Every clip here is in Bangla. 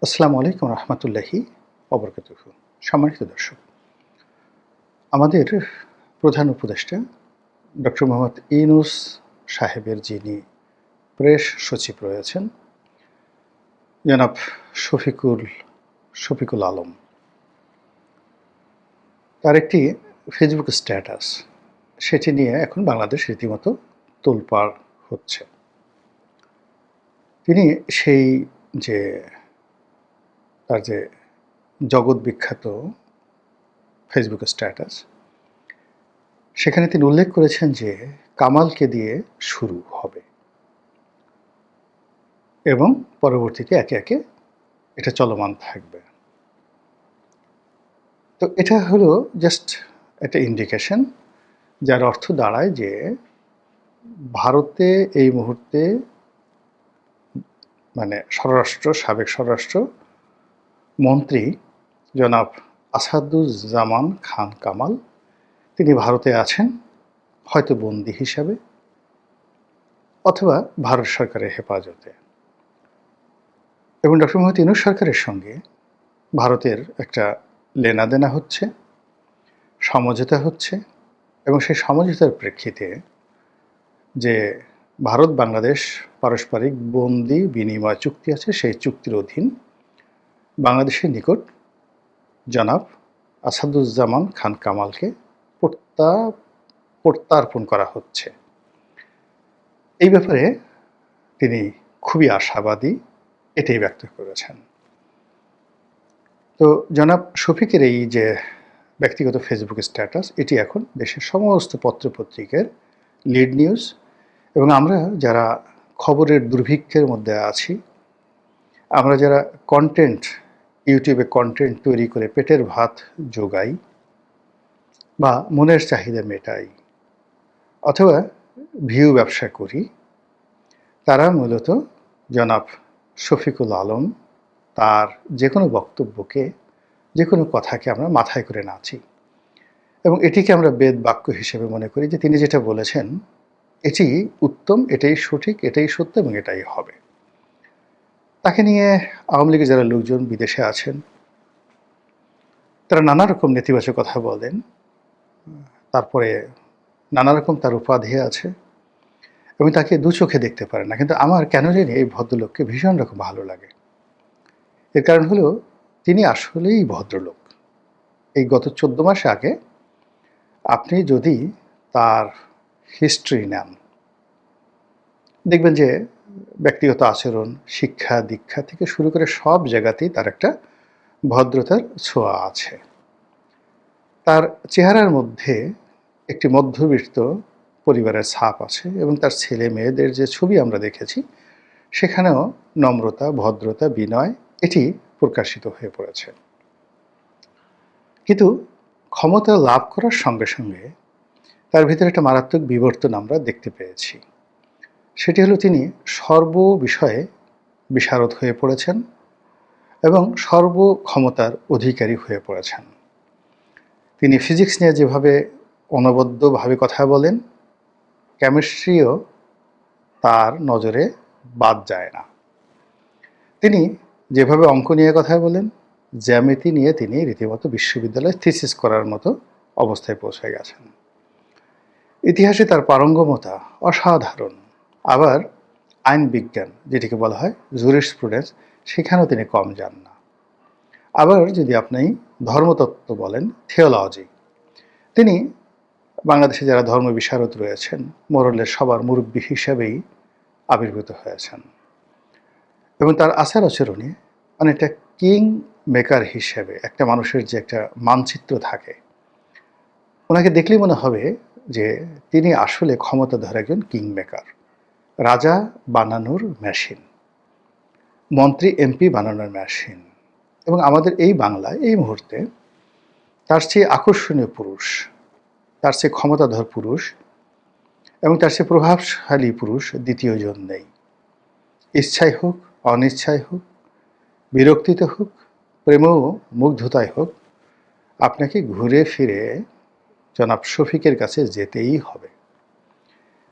আসসালামু আলাইকুম রহমতুল্লাহি ওবরকাতুহু। সম্মানিত দর্শক, আমাদের প্রধান উপদেষ্টা ডক্টর মোহাম্মদ ইউনূস সাহেবের যিনি প্রেস সচিব রয়েছেন, জনাব শফিকুল আলম, তার একটি ফেসবুক স্ট্যাটাস, সেটি নিয়ে এখন বাংলাদেশ রীতিমতো তোলপাড় হচ্ছে। তিনি সেই যে তার যে জগৎ বিখ্যাত ফেসবুক স্ট্যাটাস, সেখানে তিনি উল্লেখ করেছেন যে কামালকে দিয়ে শুরু হবে এবং পরবর্তীতে একে একে এটা চলমান থাকবে। তো এটা হলো জাস্ট একটা ইন্ডিকেশন, যার অর্থ দাঁড়ায় যে ভারতে এই মুহূর্তে সাবেক স্বরাষ্ট্র মন্ত্রী জনাব আসাদুজ্জামান খান কামাল, তিনি ভারতে আছেন, হয়তো বন্দী হিসাবে অথবা ভারত সরকারের হেফাজতে। এবং ডক্টর মোহাম্মদ ইউনূস সরকারের সঙ্গে ভারতের একটা লেনাদেনা হচ্ছে, সমঝোতা হচ্ছে, এবং সেই সমঝোতার প্রেক্ষিতে যে ভারত বাংলাদেশ পারস্পরিক বন্দি বিনিময় চুক্তি আছে, সেই চুক্তির অধীন বাংলাদেশের নিকট জনাব আসাদুজ্জামান খান কামালকে প্রত্যার্পণ করা হচ্ছে। এই ব্যাপারে তিনি খুবই আশাবাদী, এটাই ব্যক্ত করেছেন। তো জনাব শফিকের এই যে ব্যক্তিগত ফেসবুক স্ট্যাটাস, এটি এখন দেশের সমস্ত পত্রপত্রিকার লিড নিউজ, এবং আমরা যারা খবরের দুর্ভিক্ষের মধ্যে আছি, আমরা যারা ইউটিউবে কন্টেন্ট তৈরি করে পেটের ভাত জোগাই বা মনের চাহিদা মেটাই অথবা ভিউ ব্যবসা করি, তারা মূলত জনাব শফিকুল আলম তার যে কোনো বক্তব্যকে, যে কোনো কথাকে আমরা মাথায় করে নাচি এবং এটিকে আমরা বেদ বাক্য হিসেবে মনে করি যে তিনি যেটা বলেছেন এটি উত্তম, এটাই সঠিক, এটাই সত্য এবং এটাই হবে। তাকে নিয়ে আওয়ামী লীগের যারা লোকজন বিদেশে আছেন, তারা নানা রকম নেতিবাচক কথা বলেন, তারপরে নানা রকম তার উপাধি আছে এবং তাকে দু চোখে দেখতে পারে না। কিন্তু আমার কেন জানি এই ভদ্রলোককে ভীষণ রকম ভালো লাগে। এর কারণ হলো তিনি আসলেই ভদ্রলোক। এই গত 14 মাস আগে আপনি যদি তার হিস্ট্রি নেন, দেখবেন যে ব্যক্তিগত আচরণ, শিক্ষা দীক্ষা থেকে শুরু করে সব জায়গাতেই তার একটা ভদ্রতার ছোঁয়া আছে। তার চেহারার মধ্যে একটি মধ্যবিত্ত পরিবারের ছাপ আছে এবং তার ছেলে মেয়েদের যে ছবি আমরা দেখেছি, সেখানেও নম্রতা, ভদ্রতা, বিনয় এটি প্রকাশিত হয়ে পড়েছে। কিন্তু ক্ষমতা লাভ করার সঙ্গে সঙ্গে তার ভিতরে একটা মারাত্মক বিবর্তন আমরা দেখতে পেয়েছি। সেটি হলো তিনি সর্ব বিষয়ে বিশারদ হয়ে পড়েছেন এবং সর্বক্ষমতার অধিকারী হয়ে পড়েছেন। তিনি ফিজিক্স নিয়ে যেভাবে অনবদ্যভাবে কথা বলেন, কেমিস্ট্রিও তার নজরে বাদ যায় না। তিনি যেভাবে অঙ্ক নিয়ে কথা বলেন, জ্যামিতি নিয়ে তিনি রীতিমতো বিশ্ববিদ্যালয়ে থিসিস করার মতো অবস্থায় পৌঁছে গেছেন। ইতিহাসে তার পারঙ্গমতা অসাধারণ। আবার আইন বিজ্ঞান, যেটিকে বলা হয় জুরিসপ্রুডেন্স, সেখানেও তিনি কম যান না। আবার যদি আপনি ধর্মতত্ত্ব বলেন, থিওলজি, তিনি বাংলাদেশে যারা ধর্ম বিশারদ রয়েছেন, মোরলের সবার মুরব্বী হিসাবেই আবির্ভূত হয়েছেন এবং তার আচার আচরণে অনেকটা কিং মেকার হিসেবে একটা মানুষের যে একটা মানচিত্র থাকে, ওনাকে দেখলেই মনে হবে যে তিনি আসলে ক্ষমতাধর একজন কিং মেকার, রাজা বানানোর মেশিন, মন্ত্রী এমপি বানানোর মেশিন। এবং আমাদের এই বাংলায় এই মুহূর্তে তার চেয়ে আকর্ষণীয় পুরুষ, তার চেয়ে ক্ষমতাধর পুরুষ এবং তার চেয়ে প্রভাবশালী পুরুষ দ্বিতীয় জন নেই। ইচ্ছাই হোক, অনিচ্ছাই হোক, বিরক্তিতে হোক, প্রেম ও মুগ্ধতায় হোক, আপনাকে ঘুরে ফিরে জনাব শফিকের কাছে যেতেই হবে।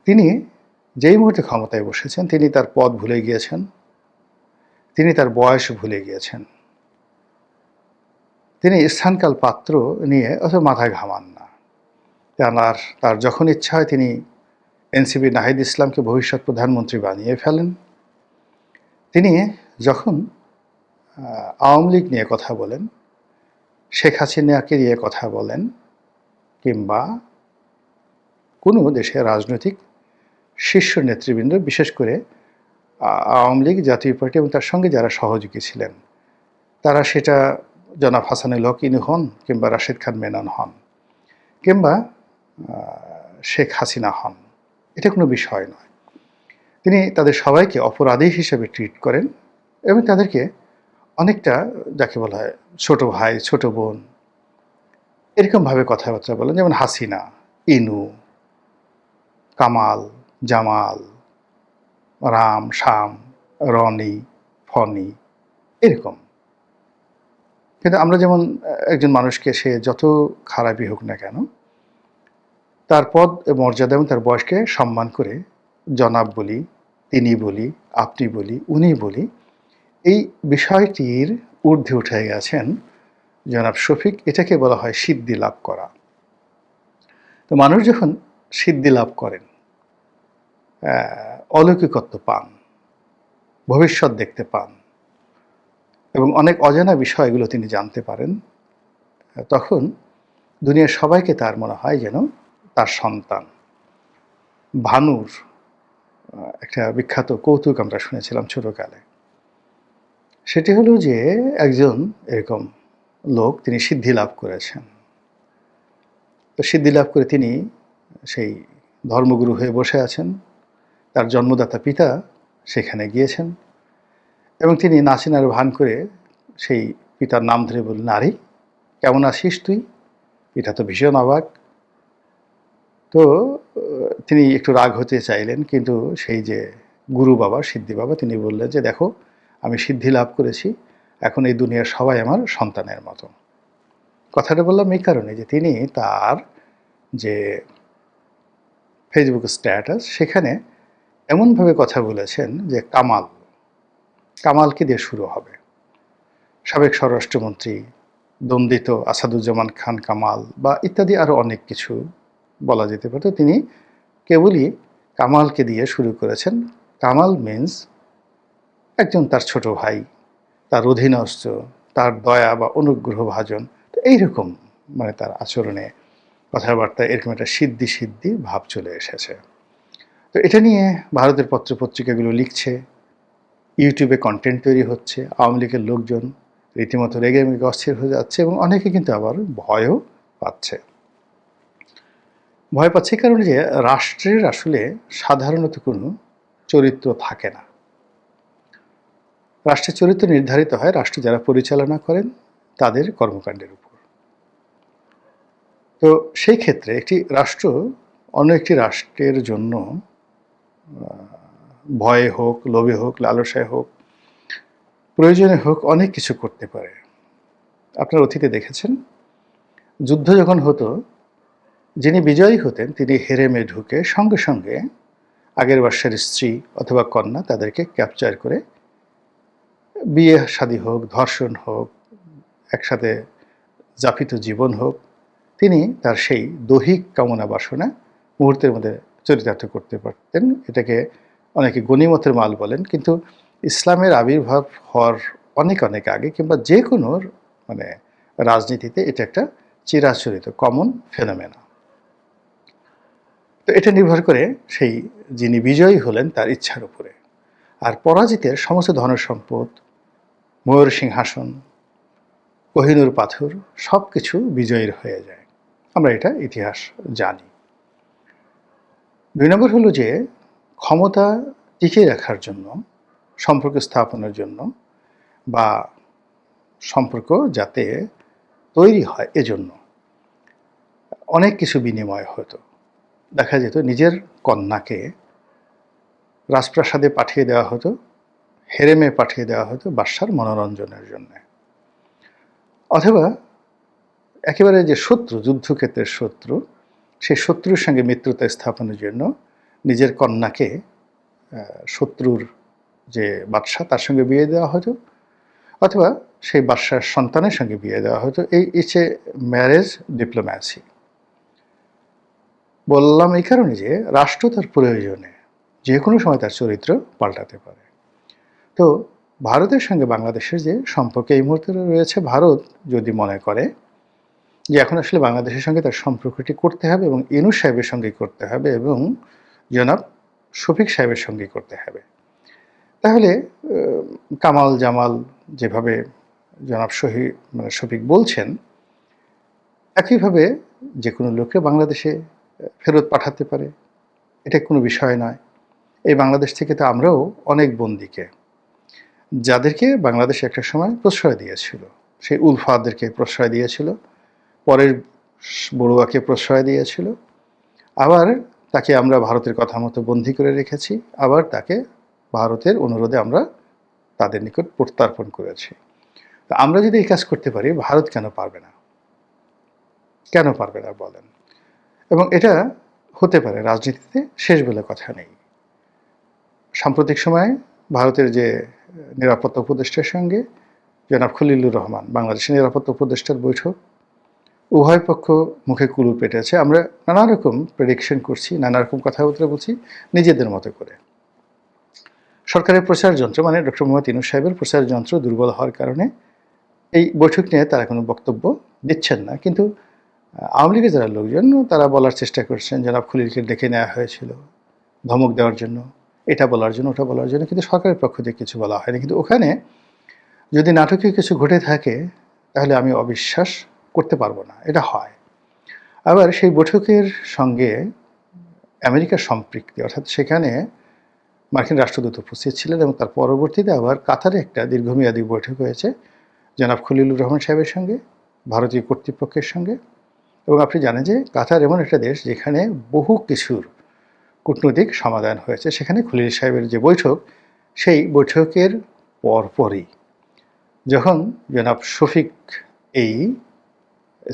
তিনি যেই মুহূর্তে ক্ষমতায় বসেছেন, তিনি তার পদ ভুলে গিয়েছেন। তিনি তার বয়স ভুলে গিয়েছেন। তিনি স্থানকাল পাত্র নিয়ে অত মাথায় ঘামান না। তার যখন ইচ্ছা হয় তিনি এনসিপি নাহিদ ইসলামকে ভবিষ্যৎ প্রধানমন্ত্রী বানিয়ে ফেলেন। তিনি যখন আওয়ামী লীগ নিয়ে কথা বলেন, শেখ হাসিনাকে নিয়ে কথা বলেন, কিংবা কোনো দেশের রাজনৈতিক শীর্ষ নেতৃবৃন্দ, বিশেষ করে আওয়ামী লীগ, জাতীয় পার্টি এবং তার সঙ্গে যারা সহযোগী ছিলেন, তারা সেটা জনাব হাসানুল হক ইনু হন, কিংবা রাশেদ খান মেনন হন, কিংবা শেখ হাসিনা হন, এটা কোনো বিষয় নয়। তিনি তাদের সবাইকে অপরাধী হিসেবে ট্রিট করেন এবং তাদেরকে অনেকটা, যাকে বলা হয় ছোট ভাই, ছোট বোন, এরকমভাবে কথাবার্তা বলেন। যেমন হাসিনা, ইনু, কামাল, জামাল, রাম, শাম, রনি, ফনি, এরকম। কিন্তু আমরা যেমন একজন মানুষকে সে যত খারাপই হোক না কেন, তার পদ, মর্যাদা এবং তার বয়সকে সম্মান করে জনাব বলি, তিনি বলি, আপনি বলি, উনি বলি, এই বিষয়টির ঊর্ধ্বে উঠে গেছেন জনাব শফিক। এটাকে বলা হয় সিদ্ধি লাভ করা। তো মানুষ যখন সিদ্ধি লাভ করেন, অলৌকিকত্ব পান, ভবিষ্যৎ দেখতে পান এবং অনেক অজানা বিষয়গুলো তিনি জানতে পারেন, তখন দুনিয়ার সবাইকে তার মনে হয় যেন তার সন্তান। ভানুর একটা বিখ্যাত কৌতুক আমরা শুনেছিলাম ছোটকালে। সেটি হলো যে একজন এরকম লোক, তিনি সিদ্ধি লাভ করেছেন। তো সিদ্ধি লাভ করে তিনি সেই ধর্মগুরু হয়ে বসে আছেন। তার জন্মদাতা পিতা সেখানে গিয়েছেন এবং তিনি নাচিনার ভান করে সেই পিতার নাম ধরে বললেন, নারী কেমন আছিস তুই? পিতা তো ভীষণ অবাক। তো তিনি একটু রাগ হতে চাইলেন, কিন্তু সেই যে গুরু বাবা, সিদ্ধি বাবা, তিনি বললেন যে দেখো, আমি সিদ্ধি লাভ করেছি, এখন এই দুনিয়ার সবাই আমার সন্তানের মতো। কথাটা বললাম এই কারণে যে তিনি তার যে ফেসবুক স্ট্যাটাস, সেখানে এমনভাবে কথা বলেছেন যে কামালকে দিয়ে শুরু হবে। সাবেক স্বরাষ্ট্রমন্ত্রী, দ্বন্দ্বিত আসাদুজ্জামান খান কামাল বা ইত্যাদি আরও অনেক কিছু বলা যেতে পারত। তিনি কেবলই কামালকে দিয়ে শুরু করেছেন। কামাল মিন্স একজন তার ছোট ভাই, তার অধীনস্থ, তার দয়া বা অনুগ্রহ ভাজন। তো এইরকম মানে তার আচরণে, কথাবার্তা এরকম একটা সিদ্ধি সিদ্ধি ভাব চলে এসেছে। তো এটা নিয়ে ভারতের পত্রপত্রিকাগুলো লিখছে, ইউটিউবে কন্টেন্ট তৈরি হচ্ছে, আওয়ামী লীগের লোকজন রীতিমতো রেগে মেগে অস্থির হয়ে যাচ্ছে এবং অনেকে কিন্তু আবার ভয়ও পাচ্ছে। ভয় পাচ্ছে কারণে যে রাষ্ট্রের আসলে সাধারণত কোনো চরিত্র থাকে না। রাষ্ট্রের চরিত্র নির্ধারিত হয় রাষ্ট্র যারা পরিচালনা করেন তাদের কর্মকাণ্ডের উপর। তো সেই ক্ষেত্রে একটি রাষ্ট্র অন্য একটি রাষ্ট্রের জন্য ভয়ে হোক, লোভে হোক, লালসায় হোক, প্রয়োজনে হোক, অনেক কিছু করতে পারে। আপনার অতীতে দেখেছেন, যুদ্ধ যখন হতো, যিনি বিজয়ী হতেন তিনি হেরেমে ঢুকে সঙ্গে সঙ্গে আগের বর্ষের স্ত্রী অথবা কন্যা তাদেরকে ক্যাপচার করে, বিয়ে শাদী হোক, ধর্ষণ হোক, একসাথে যাপিত জীবন হোক, তিনি তার সেই দৈহিক কামনা বাসনা মুহূর্তের মধ্যে চরিতার্থ করতে পারতেন। এটাকে অনেকে গনিমতের মাল বলেন, কিন্তু ইসলামের আবির্ভাব হওয়ার অনেক অনেক আগে কিংবা যে কোনো মানে রাজনীতিতে এটা একটা চিরাচরিত কমন ফেনোমেনা। তো এটা নির্ভর করে সেই যিনি বিজয়ী হলেন তার ইচ্ছার উপরে। আর পরাজিতের সমস্ত ধনসম্পদ, ময়ূর সিংহাসন, কোহিনূর পাথর, সব কিছু বিজয়ীর হয়ে যায়। আমরা এটা ইতিহাস জানি। 2 নম্বর হলো যে ক্ষমতা টিকিয়ে রাখার জন্য, সম্পর্ক স্থাপনের জন্য বা সম্পর্ক যাতে তৈরি হয় এজন্য অনেক কিছু বিনিময় হতো। দেখা যেত নিজের কন্যাকে রাজপ্রাসাদে পাঠিয়ে দেওয়া হতো, হেরেমে পাঠিয়ে দেওয়া হতো বাদশার মনোরঞ্জনের জন্য। অথবা একেবারে যে শত্রু, যুদ্ধক্ষেত্রের শত্রু, সেই শত্রুর সঙ্গে মিত্রতা স্থাপনের জন্য নিজের কন্যাকে শত্রুর যে বাদশা তার সঙ্গে বিয়ে দেওয়া হতো, অথবা সেই বাদশার সন্তানের সঙ্গে বিয়ে দেওয়া হতো। এই ইটস এ ম্যারেজ ডিপ্লোম্যাসি। বললাম এই কারণে যে রাষ্ট্র তার প্রয়োজনে যে কোনো সময় তার চরিত্র পাল্টাতে পারে। তো ভারতের সঙ্গে বাংলাদেশের যে সম্পর্ক এই মুহূর্তে রয়েছে, ভারত যদি মনে করে যে এখন আসলে বাংলাদেশের সঙ্গে তার সম্পর্কটি করতে হবে এবং ইউনূস সাহেবের সঙ্গেই করতে হবে এবং জনাব শফিক সাহেবের সঙ্গেই করতে হবে, তাহলে কামাল জামাল যেভাবে জনাব শফিক বলছেন, একইভাবে যে কোনো লোককে বাংলাদেশে ফেরত পাঠাতে পারে। এটা কোনো বিষয় নয়। এই বাংলাদেশ থেকে তো আমরাও অনেক বন্দীকে, যাদেরকে বাংলাদেশ একটা সময় প্রশ্রয় দিয়েছিল, সেই উলফাদেরকে প্রশ্রয় দিয়েছিল, পরের বড়ুয়াকে প্রশ্রয় দিয়েছিল, আবার তাকে আমরা ভারতের কথা মতো বন্দী করে রেখেছি, আবার তাকে ভারতের অনুরোধে আমরা তাদের নিকট প্রত্যার্পণ করেছি। তো আমরা যদি এই কাজ করতে পারি, ভারত কেন পারবে না? কেন পারবে না বলেন? এবং এটা হতে পারে, রাজনীতিতে শেষ বলে কথা নেই। সাম্প্রতিক সময়ে ভারতের যে নিরাপত্তা উপদেষ্টার সঙ্গে জনাব খলিলুর রহমান, বাংলাদেশের নিরাপত্তা উপদেষ্টার বৈঠক, উভয় পক্ষ মুখে কুলু পেটেছে। আমরা নানা রকম প্রেডিকশন করছি, নানা রকম কথাবার্তা বলছি নিজেদের মতো করে। সরকারের প্রচার যন্ত্র, মানে ডক্টর মোহাম্মদ ইউনূস সাহেবের প্রচার যন্ত্র দুর্বল হওয়ার কারণে এই বৈঠক নিয়ে তারা কোনো বক্তব্য দিচ্ছেন না। কিন্তু আওয়ামী লীগের যারা লোকজন, তারা বলার চেষ্টা করছেন জনাব খলিলকে ডেকে নেওয়া হয়েছিল ধমক দেওয়ার জন্য, এটা বলার জন্য, ওটা বলার জন্য, কিন্তু সরকারের পক্ষ থেকে কিছু বলা হয়নি। কিন্তু ওখানে যদি নাটকীয় কিছু ঘটে থাকে, তাহলে আমি অবিশ্বাস করতে পারবো না এটা হয়। আবার সেই বৈঠকের সঙ্গে আমেরিকার সম্পৃক্তি, অর্থাৎ সেখানে মার্কিন রাষ্ট্রদূত উপস্থিত ছিলেন এবং তার পরবর্তীতে আবার কাতারে একটা দীর্ঘমেয়াদী বৈঠক হয়েছে জনাব খলিলুর রহমান সাহেবের সঙ্গে, ভারতীয় কর্তৃপক্ষের সঙ্গে। এবং আপনি জানেন যে কাতার এমন একটা দেশ যেখানে বহু কিছুর কূটনৈতিক সমাধান হয়েছে। সেখানে খলিল সাহেবের যে বৈঠক, সেই বৈঠকের পরপরই যখন জনাব শফিক এই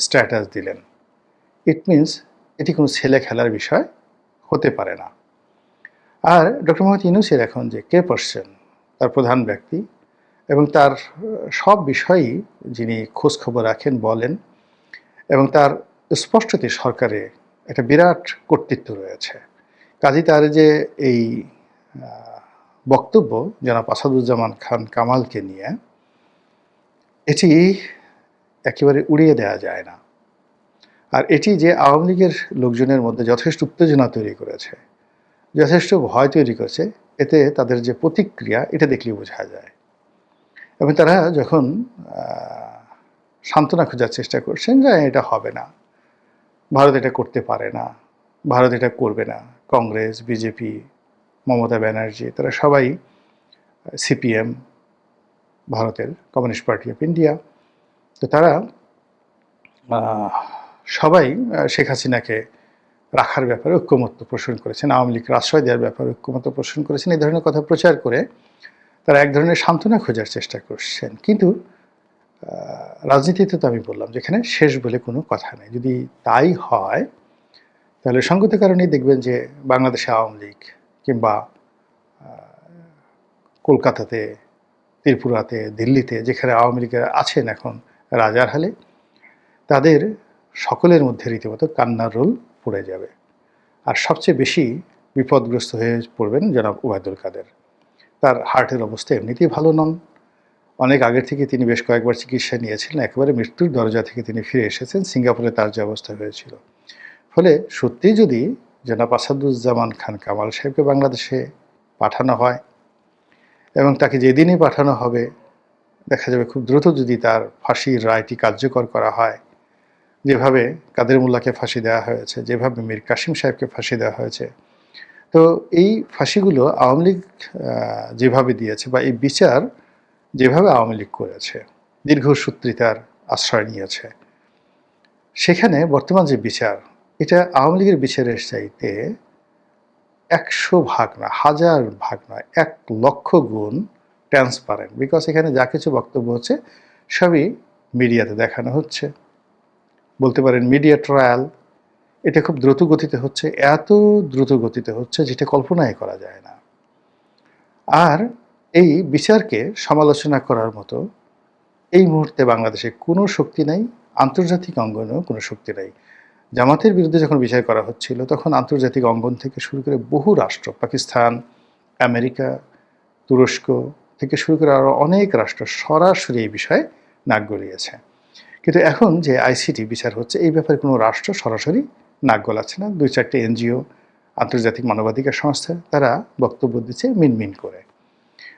স্ট্যাটাস দিলেন, ইট মিনস এটি কোনো ছেলে খেলার বিষয় হতে পারে না। আর ডক্টর মোহাম্মদ ইউনূসের এখন যে কে পারসন, তার প্রধান ব্যক্তি, এবং তার সব বিষয়ই যিনি খোঁজখবর রাখেন, বলেন, এবং তার স্পষ্টতই সরকারে একটা বিরাট কর্তৃত্ব রয়েছে। কাজী তার যে এই বক্তব্য জনাব আসাদুজ্জামান খান কামালকে নিয়ে, এটি একেবারে উড়িয়ে দেওয়া যায় না। আর এটি যে আওয়ামী লীগের লোকজনের মধ্যে যথেষ্ট উত্তেজনা তৈরি করেছে, যথেষ্ট ভয় তৈরি করেছে, এতে তাদের যে প্রতিক্রিয়া, এটা দেখলেই বোঝা যায়। এবং তারা যখন সান্ত্বনা খোঁজার চেষ্টা করছেন যে এটা হবে না, ভারত এটা করতে পারে না, ভারত এটা করবে না, কংগ্রেস, বিজেপি, মমতা ব্যানার্জি, তারা সবাই, সিপিএম, ভারতের কমিউনিস্ট পার্টি অফ ইন্ডিয়া, তো তারা সবাই শেখ হাসিনাকে রাখার ব্যাপারে ঐক্যমত্য পোষণ করেছেন, আওয়ামী লীগকে আশ্রয় দেওয়ার ব্যাপারে ঐক্যমত্য পোষণ করেছেন। এই ধরনের কথা প্রচার করে তারা এক ধরনের সান্ত্বনা খোঁজার চেষ্টা করছেন। কিন্তু রাজনীতিতে তো আমি বললাম যেখানে শেষ বলে কোনো কথা নেই। যদি তাই হয়, তাহলে সঙ্গত কারণেই দেখবেন যে বাংলাদেশে আওয়ামী লীগ, কিংবা কলকাতাতে, ত্রিপুরাতে, দিল্লিতে, যেখানে আওয়ামী লীগের আছেন এখন রাজার হালে, তাদের সকলের মধ্যে রীতিমতো কান্নার রোল পড়ে যাবে। আর সবচেয়ে বেশি বিপদগ্রস্ত হয়ে পড়বেন জনাব ওবায়দুল কাদের। তার হার্টের অবস্থা এমনিতেই ভালো নন। অনেক আগের থেকে তিনি বেশ কয়েকবার চিকিৎসা নিয়েছিলেন, একেবারে মৃত্যুর দরজা থেকে তিনি ফিরে এসেছেন। সিঙ্গাপুরে তার যে অবস্থা হয়েছিল, ফলে সত্যিই যদি জনাব আসাদুজ্জামান খান কামাল সাহেবকে বাংলাদেশে পাঠানো হয়, এবং তাকে যেদিনই পাঠানো হবে দেখা যাবে খুব দ্রুত যদি তার ফাঁসির রায়টি কার্যকর করা হয়, যেভাবে কাদের মোল্লাকে ফাঁসি দেওয়া হয়েছে, যেভাবে মীর কাসিম সাহেবকে ফাঁসি দেওয়া হয়েছে, তো এই ফাঁসিগুলো আওয়ামী লীগ যেভাবে দিয়েছে, বা এই বিচার যেভাবে আওয়ামী লীগ করেছে, দীর্ঘসূত্রিতার আশ্রয় নিয়েছে, সেখানে বর্তমান যে বিচার, এটা আওয়ামী লীগের বিচারের চাইতে 100 ভাগ না, 1000 ভাগ নয়, 1,00,000 গুণ ট্রান্সপারেন্ট। বিকজ এখানে যা কিছু বক্তব্য হচ্ছে সবই মিডিয়াতে দেখানো হচ্ছে, বলতে পারেন মিডিয়া ট্রায়াল। এটা খুব দ্রুত গতিতে হচ্ছে, এত দ্রুত গতিতে হচ্ছে যেটা কল্পনাই করা যায় না। আর এই বিচারকে সমালোচনা করার মতো এই মুহূর্তে বাংলাদেশে কোনো শক্তি নাই, আন্তর্জাতিক অঙ্গনেও কোনো শক্তি নাই। জামাতের বিরুদ্ধে যখন বিচার করা হচ্ছিল তখন আন্তর্জাতিক অঙ্গন থেকে শুরু করে বহু রাষ্ট্র, পাকিস্তান, আমেরিকা, তুরস্ক থেকে শুরু করে আরও অনেক রাষ্ট্র সরাসরি এই বিষয়ে নাক গলিয়েছে। কিন্তু এখন যে আইসিটি বিচার হচ্ছে এই ব্যাপারে কোনো রাষ্ট্র সরাসরি নাক গলাচ্ছে না। 2-4টে এনজিও, আন্তর্জাতিক মানবাধিকার সংস্থা তারা বক্তব্য দিচ্ছে মিনমিন করে।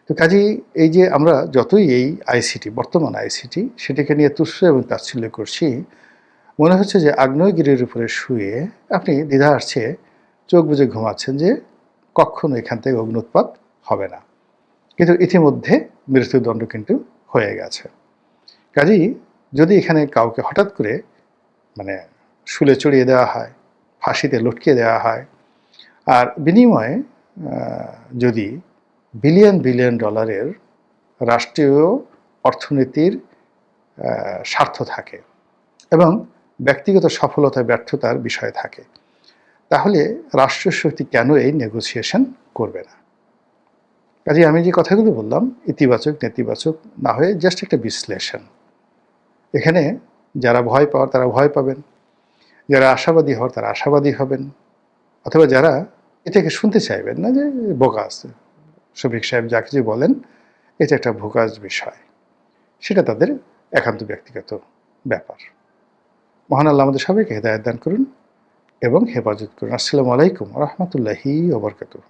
তো কাজেই এই যে আমরা যতই এই আইসিটি, বর্তমান আইসিটি, সেটাকে নিয়ে তুচ্ছ এবং তাচ্ছিল্য করছি, মনে হচ্ছে যে আগ্নেয়গিরির উপরে শুয়ে আপনি দ্বিধা আসছে চোখ বুজে ঘুমাচ্ছেন যে কখনো এখান থেকে অগ্নুৎপাত হবে না। কিন্তু ইতিমধ্যে মৃত্যুদণ্ড কিন্তু হয়ে গেছে। কাজেই যদি এখানে কাউকে হঠাৎ করে মানে শুলে চড়িয়ে দেওয়া হয়, ফাঁসিতে লটকিয়ে দেওয়া হয়, আর বিনিময়ে যদি বিলিয়ন বিলিয়ন ডলারের রাষ্ট্রীয় অর্থনীতির স্বার্থ থাকে এবং ব্যক্তিগত সফলতা ব্যর্থতার বিষয় থাকে, তাহলে রাষ্ট্রীয় শক্তি কেন এই নেগোসিয়েশন করবে না? কাজে আমি যে কথাগুলো বললাম ইতিবাচক নেতিবাচক না হয়ে জাস্ট একটা বিশ্লেষণ। এখানে যারা ভয় পাওয়ার তারা ভয় পাবেন, যারা আশাবাদী হওয়ার তারা আশাবাদী হবেন, অথবা যারা এটাকে শুনতে চাইবেন না যে বোকাস শফিক সাহেব যা কিছু বলেন এটা একটা ভোকাজ বিষয়, সেটা তাদের একান্ত ব্যক্তিগত ব্যাপার। মহান আল্লাহ আমাদের সবাইকে হেদায়েত দান করুন এবং হেফাজত করুন। আসসালামু আলাইকুম ওয়া রাহমাতুল্লাহি ওয়া বারাকাতুহু।